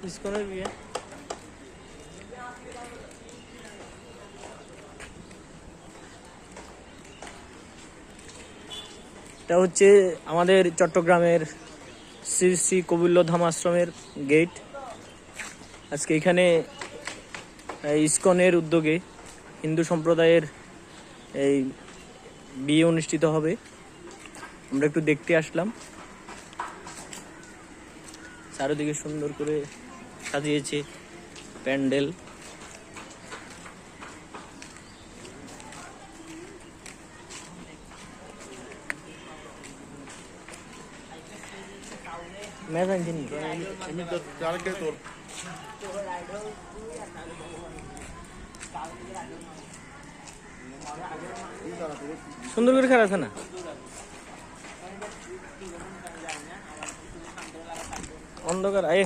ইসকনের বিয়ে। এটা হচ্ছে আমাদের চট্টগ্রামের শ্রী শ্রী কবিল্লধাম আশ্রমের গেট। আজকে এখানে ইসকনের উদ্যোগে হিন্দু সম্প্রদায়ের এই বিয়ে অনুষ্ঠিত হবে। আমরা একটু দেখতে আসলাম। চারিদিকে সুন্দর করে সাজিয়েছে প্যান্ডেল। সুন্দর করে খেলা আছে না অন্ধকার আয়ে